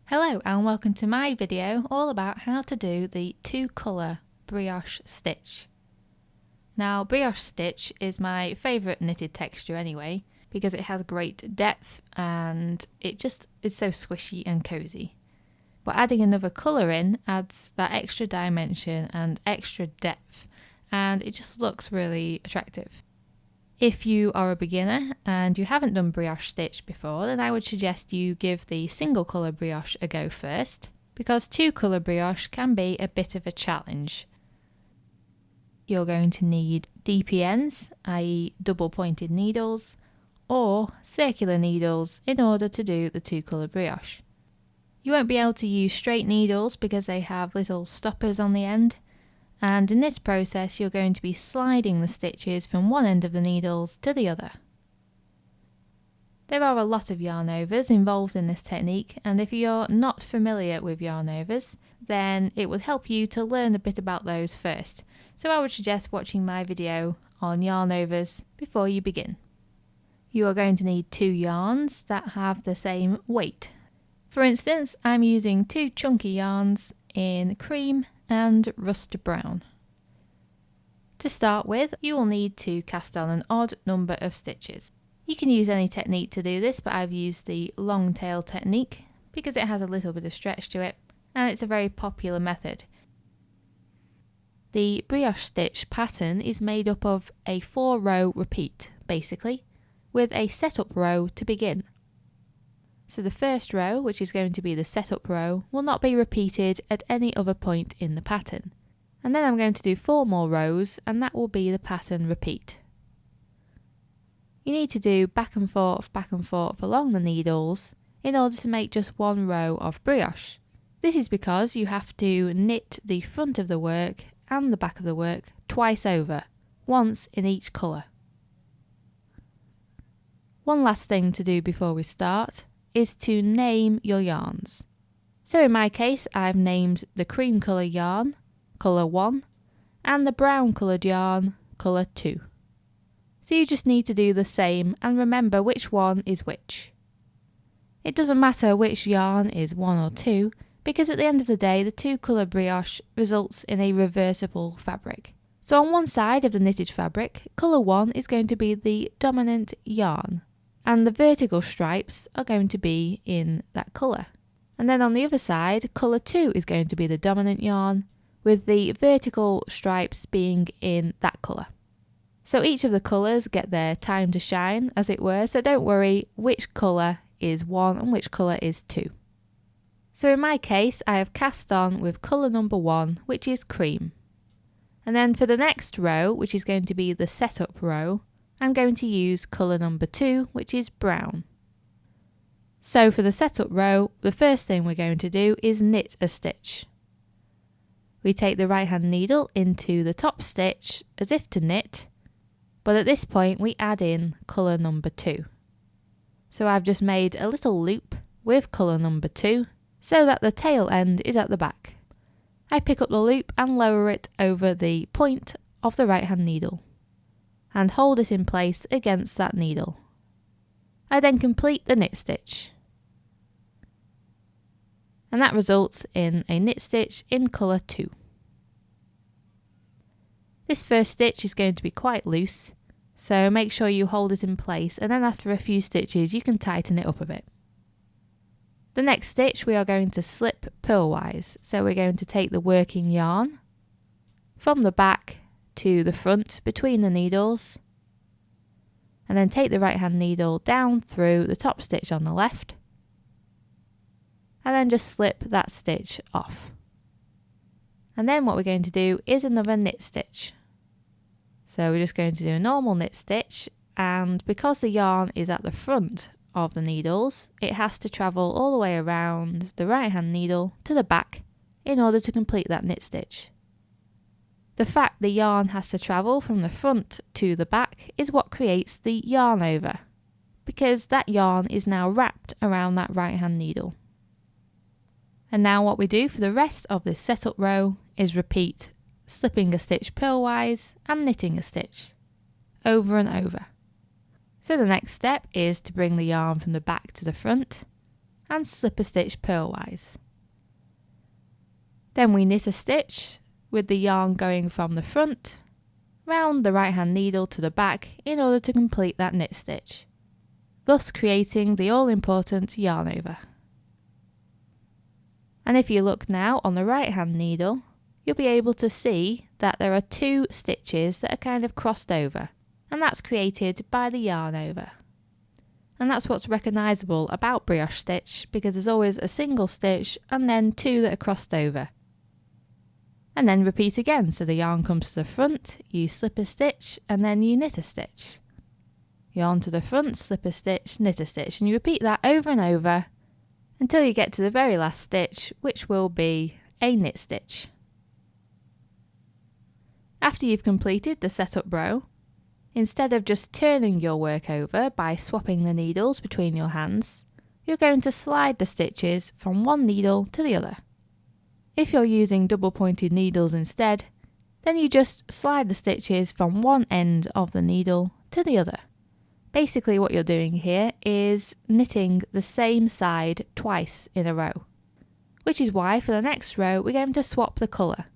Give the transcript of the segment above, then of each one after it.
Hello and welcome to my video all about how to do the 2-colour brioche stitch. Now brioche stitch is my favourite knitted texture anyway because it has great depth and it just is so squishy and cosy. But adding another colour in adds that extra dimension and extra depth and it just looks really attractive. If you are a beginner and you haven't done brioche stitch before, then I would suggest you give the single colour brioche a go first, because 2-colour brioche can be a bit of a challenge. You're going to need DPNs, i.e. double pointed needles, or circular needles in order to do the 2-colour brioche. You won't be able to use straight needles because they have little stoppers on the end. And in this process you're going to be sliding the stitches from one end of the needles to the other. There are a lot of yarn overs involved in this technique, and if you're not familiar with yarn overs, then it would help you to learn a bit about those first. So I would suggest watching my video on yarn overs before you begin. You are going to need 2 yarns that have the same weight. For instance, I'm using 2 chunky yarns in cream and rust brown. To start with, you will need to cast on an odd number of stitches. You can use any technique to do this, but I've used the long tail technique because it has a little bit of stretch to it and it's a very popular method. The brioche stitch pattern is made up of a 4-row repeat, basically, with a setup row to begin. So the first row, which is going to be the setup row, will not be repeated at any other point in the pattern. And then I'm going to do 4 more rows and that will be the pattern repeat. You need to do back and forth along the needles in order to make just 1 row of brioche. This is because you have to knit the front of the work and the back of the work twice over, once in each colour. One last thing to do before we start is to name your yarns. So in my case I've named the cream colour yarn colour 1 and the brown coloured yarn colour 2. So you just need to do the same and remember which one is which. It doesn't matter which yarn is 1 or 2 because at the end of the day the 2-colour brioche results in a reversible fabric. So on one side of the knitted fabric, colour 1 is going to be the dominant yarn, and the vertical stripes are going to be in that colour. And then on the other side, colour 2 is going to be the dominant yarn, with the vertical stripes being in that colour. So each of the colours get their time to shine, as it were, so don't worry which colour is 1 and which colour is 2. So in my case, I have cast on with colour number 1, which is cream. And then for the next row, which is going to be the setup row, I'm going to use colour number 2, which is brown. So for the setup row, the first thing we're going to do is knit a stitch. We take the right hand needle into the top stitch as if to knit, but at this point we add in colour number 2. So I've just made a little loop with colour number 2 so that the tail end is at the back. I pick up the loop and lower it over the point of the right hand needle and hold it in place against that needle. I then complete the knit stitch. And that results in a knit stitch in colour 2. This first stitch is going to be quite loose, so make sure you hold it in place and then after a few stitches you can tighten it up a bit. The next stitch we are going to slip purlwise, so we're going to take the working yarn from the back to the front between the needles and then take the right hand needle down through the top stitch on the left and then just slip that stitch off. And then what we're going to do is another knit stitch. So we're just going to do a normal knit stitch, and because the yarn is at the front of the needles, it has to travel all the way around the right hand needle to the back in order to complete that knit stitch. The fact the yarn has to travel from the front to the back is what creates the yarn over, because that yarn is now wrapped around that right hand needle. And now what we do for the rest of this setup row is repeat slipping a stitch purlwise and knitting a stitch over and over. So the next step is to bring the yarn from the back to the front and slip a stitch purlwise. Then we knit a stitch with the yarn going from the front round the right hand needle to the back in order to complete that knit stitch, thus creating the all-important yarn over. And if you look now on the right hand needle, you'll be able to see that there are 2 stitches that are kind of crossed over, and that's created by the yarn over. And that's what's recognisable about brioche stitch, because there's always a single stitch and then 2 that are crossed over. And then repeat again, so the yarn comes to the front, you slip a stitch and then you knit a stitch. Yarn to the front, slip a stitch, knit a stitch, and you repeat that over and over until you get to the very last stitch, which will be a knit stitch. After you've completed the setup row, instead of just turning your work over by swapping the needles between your hands, you're going to slide the stitches from one needle to the other. If you're using double pointed needles instead, then you just slide the stitches from one end of the needle to the other. Basically what you're doing here is knitting the same side twice in a row, which is why for the next row we're going to swap the colour.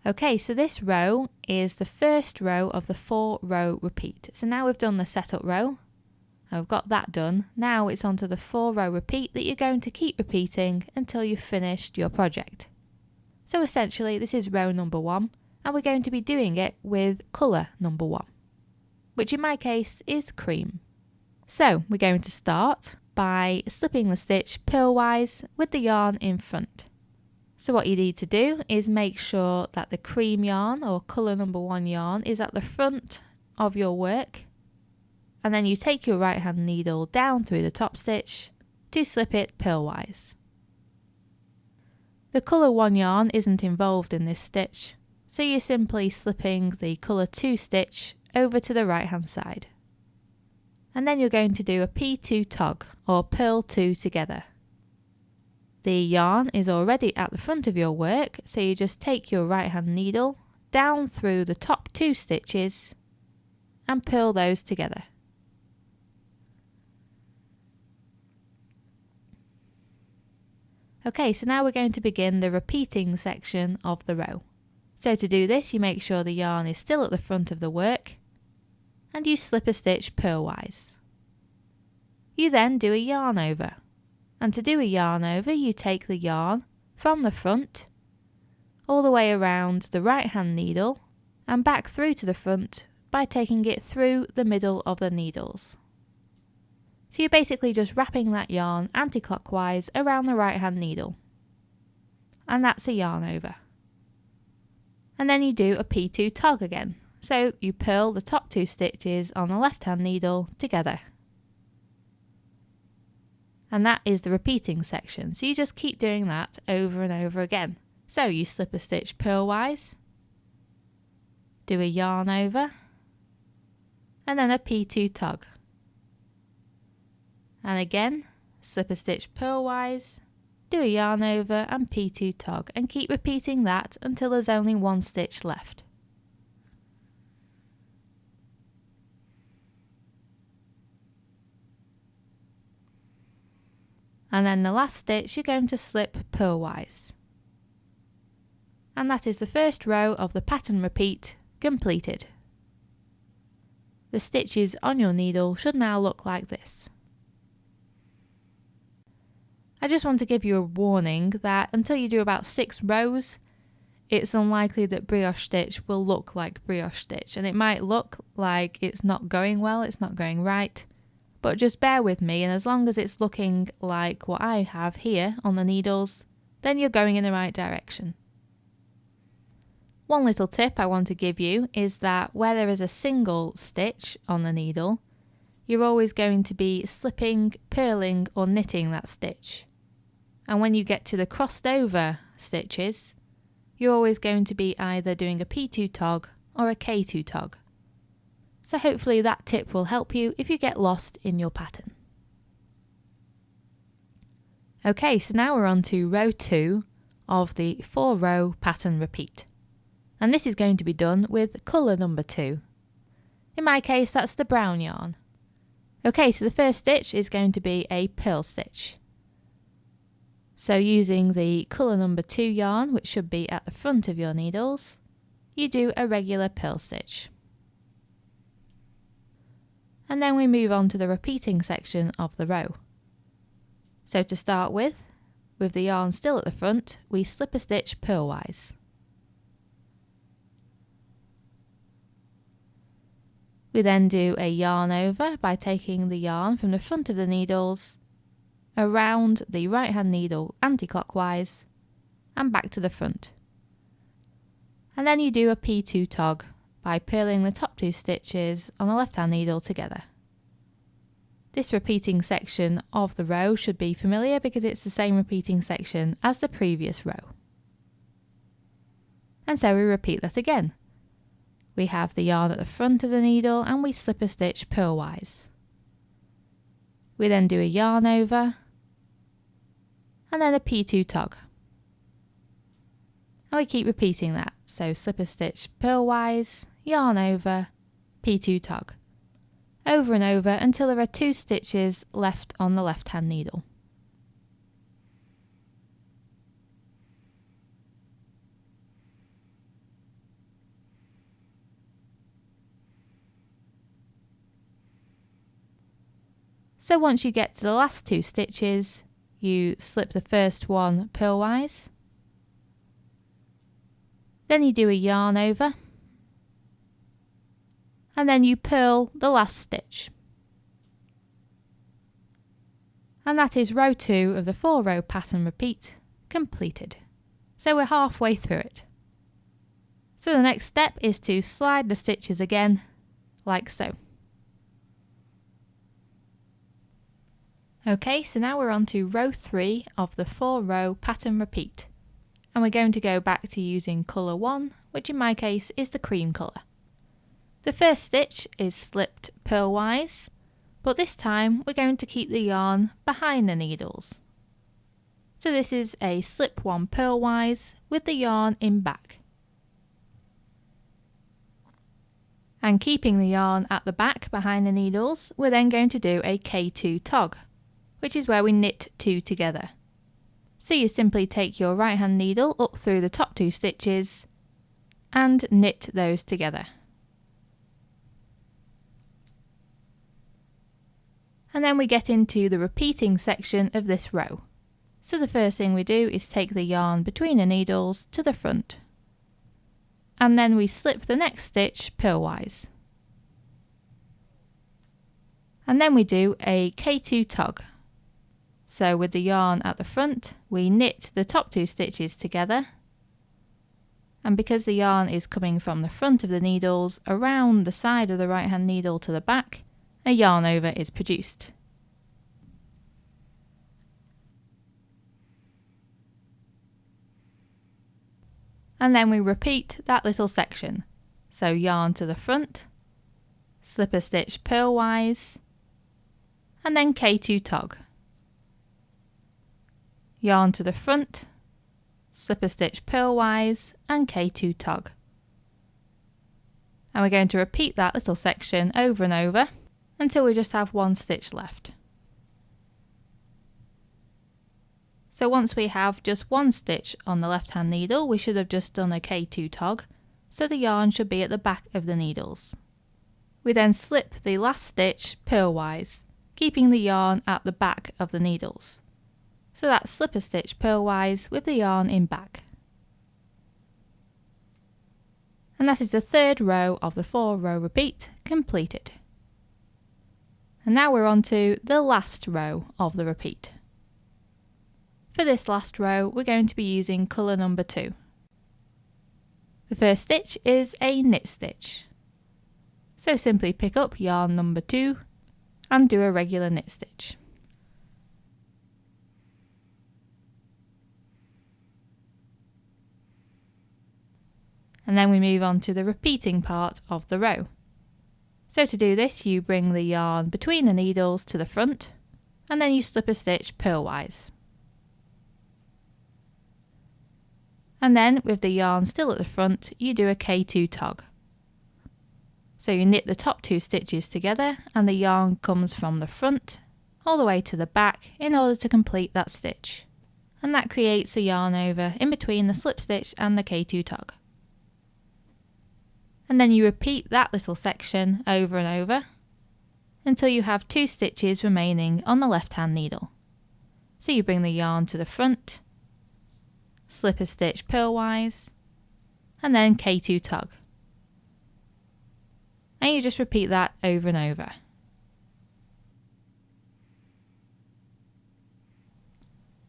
Okay, so this row is the first row of the 4-row repeat. So now we've done the setup row, I've got that done. Now it's onto the 4-row repeat that you're going to keep repeating until you've finished your project. So essentially this is row number 1, and we're going to be doing it with colour number 1, which in my case is cream. So we're going to start by slipping the stitch purlwise with the yarn in front. So what you need to do is make sure that the cream yarn or colour number 1 yarn is at the front of your work, and then you take your right hand needle down through the top stitch to slip it purlwise. The colour 1 yarn isn't involved in this stitch, so you're simply slipping the colour 2 stitch over to the right hand side. And then you're going to do a P2 tog or purl 2 together. The yarn is already at the front of your work, so you just take your right hand needle down through the top 2 stitches and purl those together. Okay, so now we're going to begin the repeating section of the row. So to do this, you make sure the yarn is still at the front of the work and you slip a stitch purlwise. You then do a yarn over. And to do a yarn over, you take the yarn from the front all the way around the right hand needle and back through to the front by taking it through the middle of the needles. So you're basically just wrapping that yarn anti-clockwise around the right hand needle. And that's a yarn over. And then you do a P2 tog again. So you purl the top 2 stitches on the left hand needle together. And that is the repeating section. So you just keep doing that over and over again. So you slip a stitch purlwise, do a yarn over, and then a P2 tog. And again, slip a stitch purlwise, do a yarn over and P2 tog, and keep repeating that until there's only 1 stitch left. And then the last stitch you're going to slip purlwise. And that is the first row of the pattern repeat completed. The stitches on your needle should now look like this. I just want to give you a warning that until you do about 6 rows, it's unlikely that brioche stitch will look like brioche stitch, and it might look like it's not going well, it's not going right, but just bear with me, and as long as it's looking like what I have here on the needles, then you're going in the right direction. One little tip I want to give you is that where there is a single stitch on the needle, you're always going to be slipping, purling or knitting that stitch. And when you get to the crossed over stitches, you're always going to be either doing a P2 tog or a K2 tog. So hopefully that tip will help you if you get lost in your pattern. Okay, so now we're on to row 2 of the 4-row pattern repeat. And this is going to be done with colour number 2. In my case, that's the brown yarn. Okay, so the first stitch is going to be a purl stitch. So using the colour number 2 yarn, which should be at the front of your needles, you do a regular purl stitch. And then we move on to the repeating section of the row. So to start with the yarn still at the front, we slip a stitch purlwise. We then do a yarn over by taking the yarn from the front of the needles around the right hand needle anti-clockwise and back to the front. And then you do a P2 tog by purling the top 2 stitches on the left hand needle together. This repeating section of the row should be familiar because it's the same repeating section as the previous row. And so we repeat that again. We have the yarn at the front of the needle and we slip a stitch purlwise. We then do a yarn over and then a P2 tog. And we keep repeating that. So slip a stitch purlwise, yarn over, P2 tog. Over and over until there are 2 stitches left on the left hand needle. So once you get to the last 2 stitches, you slip the first one purlwise, then you do a yarn over, and then you purl the last stitch. And that is row 2 of the 4 row pattern repeat completed. So we're halfway through it. So the next step is to slide the stitches again, like so. Okay, so now we're on to row 3 of the 4 row pattern repeat. And we're going to go back to using colour 1, which in my case is the cream colour. The first stitch is slipped purlwise, but this time we're going to keep the yarn behind the needles. So this is a slip 1 purlwise with the yarn in back. And keeping the yarn at the back behind the needles, we're then going to do a K2 tog, which is where we knit 2 together. So you simply take your right hand needle up through the top 2 stitches and knit those together. And then we get into the repeating section of this row. So the first thing we do is take the yarn between the needles to the front. And then we slip the next stitch purlwise. And then we do a K2 tog. So with the yarn at the front, we knit the top 2 stitches together. And because the yarn is coming from the front of the needles around the side of the right hand needle to the back, a yarn over is produced. And then we repeat that little section. So yarn to the front, slip a stitch purlwise, and then K2 tog. Yarn to the front, slip a stitch purlwise and K2 tog. And we're going to repeat that little section over and over until we just have 1 stitch left. So once we have just 1 stitch on the left hand needle, we should have just done a K2 tog, so the yarn should be at the back of the needles. We then slip the last stitch purlwise, keeping the yarn at the back of the needles. So that's slip a stitch purlwise with the yarn in back. And that is the 3rd row of the 4 row repeat completed. And now we're on to the last row of the repeat. For this last row, we're going to be using colour number 2. The first stitch is a knit stitch. So simply pick up yarn number 2 and do a regular knit stitch. And then we move on to the repeating part of the row. So to do this, you bring the yarn between the needles to the front, and then you slip a stitch purlwise. And then with the yarn still at the front, you do a K2 tog. So you knit the top 2 stitches together and the yarn comes from the front all the way to the back in order to complete that stitch. And that creates a yarn over in between the slip stitch and the K2 tog. And then you repeat that little section over and over until you have 2 stitches remaining on the left hand needle. So you bring the yarn to the front, slip a stitch purlwise, and then K2 tog. And you just repeat that over and over.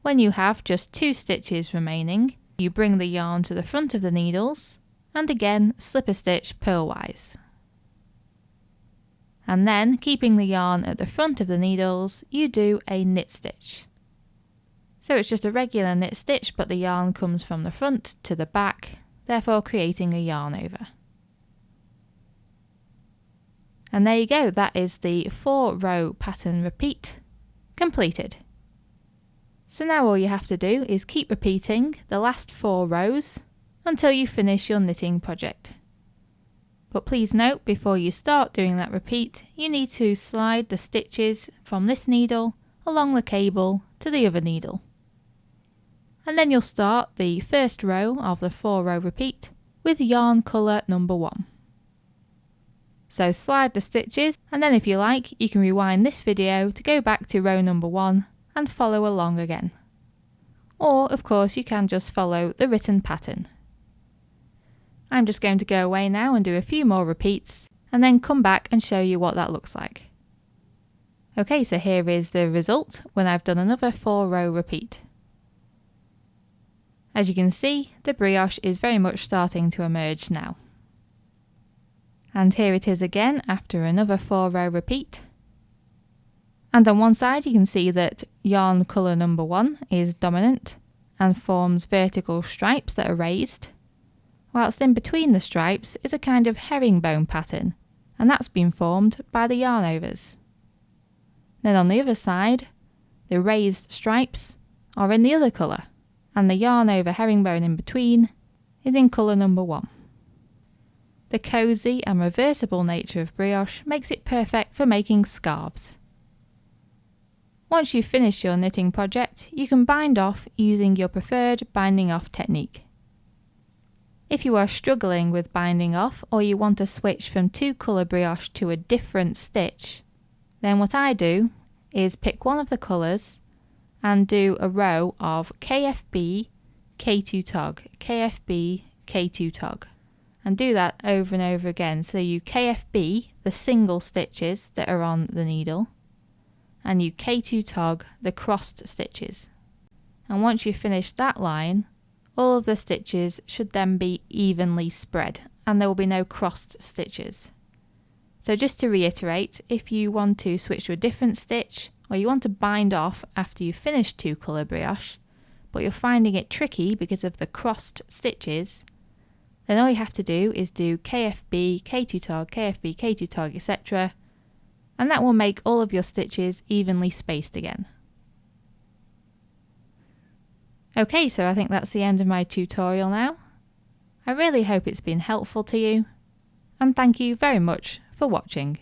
When you have just 2 stitches remaining, you bring the yarn to the front of the needles and again slip a stitch purlwise. And then, keeping the yarn at the front of the needles, you do a knit stitch. So it's just a regular knit stitch, but the yarn comes from the front to the back, therefore creating a yarn over. And there you go, that is the 4-row pattern repeat completed. So now all you have to do is keep repeating the last 4 rows until you finish your knitting project. But please note, before you start doing that repeat, you need to slide the stitches from this needle along the cable to the other needle. And then you'll start the first row of the 4-row repeat with yarn colour number 1. So slide the stitches, and then if you like, you can rewind this video to go back to row number 1 and follow along again. Or of course you can just follow the written pattern. I'm just going to go away now and do a few more repeats and then come back and show you what that looks like. Okay, so here is the result when I've done another 4-row repeat. As you can see, the brioche is very much starting to emerge now. And here it is again after another 4-row repeat. And on one side you can see that yarn colour number 1 is dominant and forms vertical stripes that are raised, whilst in between the stripes is a kind of herringbone pattern, and that's been formed by the yarn overs. Then on the other side, the raised stripes are in the other colour, and the yarn over herringbone in between is in colour number 1. The cosy and reversible nature of brioche makes it perfect for making scarves. Once you've finished your knitting project, you can bind off using your preferred binding off technique. If you are struggling with binding off, or you want to switch from 2-colour brioche to a different stitch, then what I do is pick one of the colours and do a row of KFB, K2 tog, KFB, K2 tog, and do that over and over again. So you KFB the single stitches that are on the needle, and you K2 tog the crossed stitches. And once you've finished that line, all of the stitches should then be evenly spread and there will be no crossed stitches. So just to reiterate, if you want to switch to a different stitch or you want to bind off after you've finished 2-colour brioche, but you're finding it tricky because of the crossed stitches, then all you have to do is do KFB, K2 tog, KFB, K2 tog, etc. And that will make all of your stitches evenly spaced again. Okay, so I think that's the end of my tutorial now. I really hope it's been helpful to you, and thank you very much for watching.